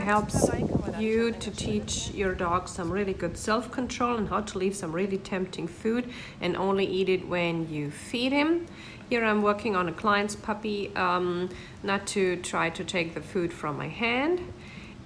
helps you to teach your dog some really good self-control and how to leave some really tempting food and only eat it when you feed him. Here I'm working on a client's puppy, not to try to take the food from my hand.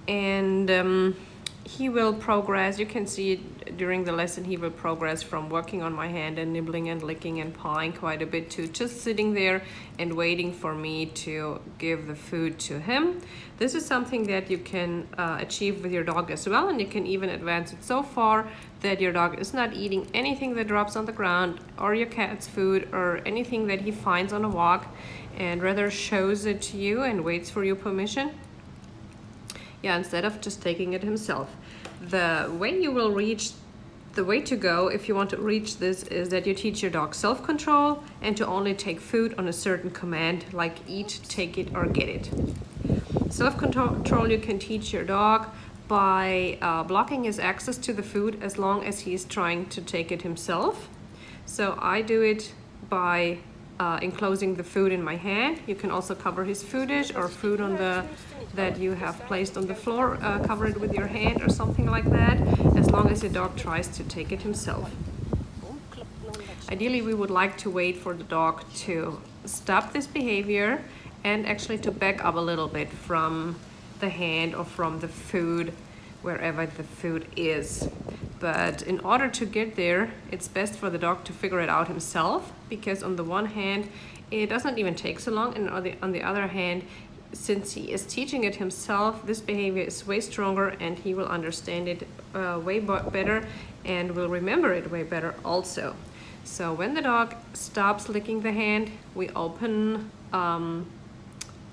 And he will progress. You can see it during the lesson. He will progress from working on my hand and nibbling and licking and pawing quite a bit to just sitting there and waiting for me to give the food to him. This is something that you can achieve with your dog as well, and you can even advance it so far that your dog is not eating anything that drops on the ground or your cat's food or anything that he finds on a walk, and rather shows it to you and waits for your permission. Yeah, instead of just taking it himself. The way to go if you want to reach this is that you teach your dog self-control and to only take food on a certain command, like eat, take it, or get it. Self-control you can teach your dog by blocking his access to the food as long as he's trying to take it himself. So I do it by enclosing the food in my hand. You can also cover his food dish or food on that you have placed on the floor, cover it with your hand or something like that, as long as your dog tries to take it himself. Ideally, we would like to wait for the dog to stop this behavior and actually to back up a little bit from the hand or from the food, wherever the food is. But in order to get there, it's best for the dog to figure it out himself, because on the one hand, it doesn't even take so long, and on the other hand, since he is teaching it himself, this behavior is way stronger and he will understand it way better and will remember it way better also. So when the dog stops licking the hand, we open the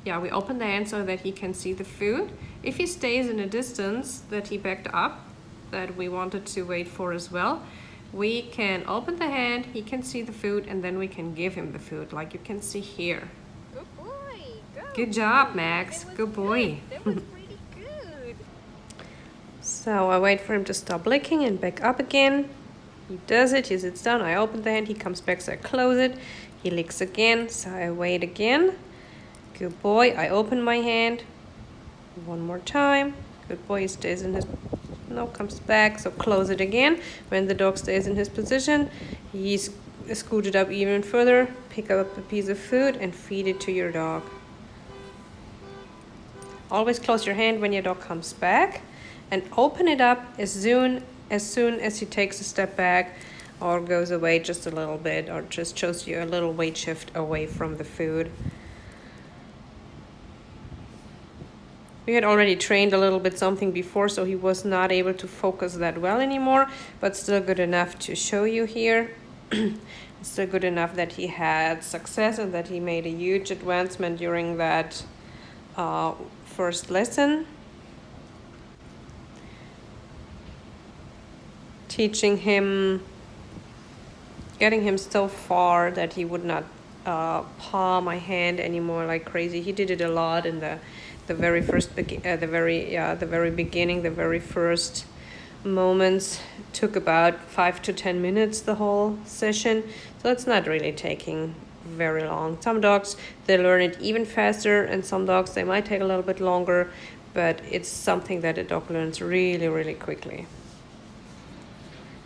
hand so that he can see the food. If he stays in a distance that he backed up, that we wanted to wait for as well, we can open the hand, he can see the food, and then we can give him the food, like you can see here. Good boy. Good job, Max. Good boy. That was pretty good. So I wait for him to stop licking and back up again. He does it, he sits down, I open the hand, he comes back, so I close it. He licks again, so I wait again. Good boy, I open my hand. One more time. Good boy, he stays in his... No, comes back, so close it again. When the dog stays in his position, he's scooted up even further, pick up a piece of food and feed it to your dog. Always close your hand when your dog comes back and open it up as soon as he takes a step back or goes away just a little bit or just shows you a little weight shift away from the food. We had already trained a little bit something before, so he was not able to focus that well anymore, but still good enough to show you here. Still good enough that he had success and that he made a huge advancement during that first lesson. Teaching him, getting him so far that he would not paw my hand anymore like crazy. He did it a lot in the very beginning, the very first moments. Took about 5 to 10 minutes the whole session, so it's not really taking very long. Some dogs, they learn it even faster, and some dogs, they might take a little bit longer, but it's something that a dog learns really, really quickly.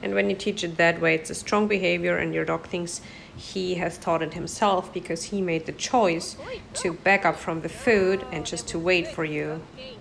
And when you teach it that way, it's a strong behavior and your dog thinks he has taught it himself because he made the choice to back up from the food and just to wait for you. Okay.